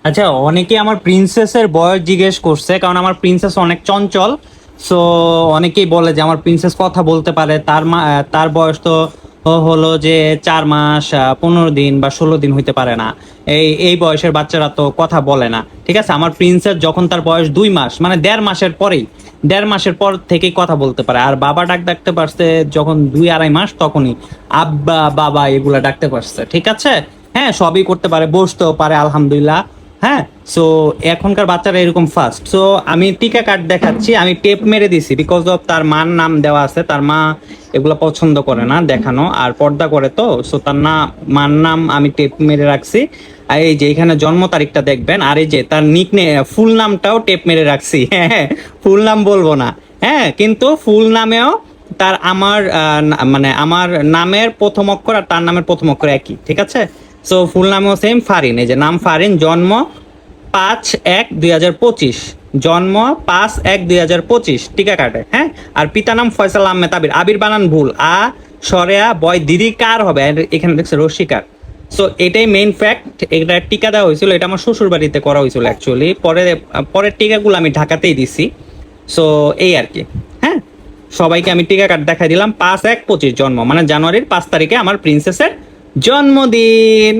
আচ্ছা, অনেকে আমার প্রিন্সেসের বয়স জিজ্ঞেস করছে, কারণ আমার প্রিন্সেস অনেক চঞ্চল। সো অনেকেই বলে যে আমার প্রিন্সেস কথা বলতে পারে, তার বয়স তো হলো যে 4 মাস 15 দিন বা 16 দিন হইতে পারে না। এই বয়সের বাচ্চারা তো কথা বলে না। ঠিক আছে, আমার প্রিন্সেস যখন তার বয়স 2 মাস, মানে 1.5 মাসের পরেই, 1.5 মাসের পর থেকেই কথা বলতে পারে। আর বাবা ডাকতে পারছে যখন 2 আড়াই মাস, তখনই আব্বা বাবা এগুলা ডাকতে পারছে। ঠিক আছে, হ্যাঁ, সবই করতে পারে, বসতেও পারে, আলহামদুলিল্লাহ। হ্যাঁ। সো এখনকার বাচ্চারা এরকম ফাস্ট। সো আমি টিকা কার্ড দেখাচ্ছি, আমি টেপ মেরে দিছি বিকজ অফ তার মার নাম দেওয়া আছে, তার মা এগুলো পছন্দ করে না দেখানো, আর পর্দা করে তো। সো তার মার নাম আমি টেপ মেরে রাখছি। আর এই যে এখানে জন্ম তারিখটা দেখবেন, আর এই যে তার ফুল নামটাও টেপ মেরে রাখছি। হ্যাঁ, ফুল নাম বলবো না। হ্যাঁ, কিন্তু ফুল নামেও তার মানে আমার নামের প্রথম অক্ষর আর তার নামের প্রথম অক্ষর একই। ঠিক আছে। সো ফুল নামও সেম, ফারিন। এই যে নাম ফারিন, জন্ম 5/1/2025, জন্ম 5/1/2025 টিকা কাটে। হ্যাঁ। আর পিতা নাম ফয়সাল আহমেদ আবির। আবির বানান ভুল, সরেয়া বয় দিদি কার হবে, আর এখানে দেখছে রশিকার। সো এটাই মেইন ফ্যাক্ট। এটা টিকা দেওয়া হয়েছিল, এটা আমার শ্বশুর বাড়িতে করা হয়েছিল অ্যাকচুয়ালি। পরের টিকাগুলো আমি ঢাকাতেই দিছি। সো এই আর কি। হ্যাঁ, সবাইকে আমি টিকা কার্ড দেখাই দিলাম। 5/1/25 জন্ম, মানে জানুয়ারির 5 তারিখে আমার প্রিন্সেসের জন্মদিন।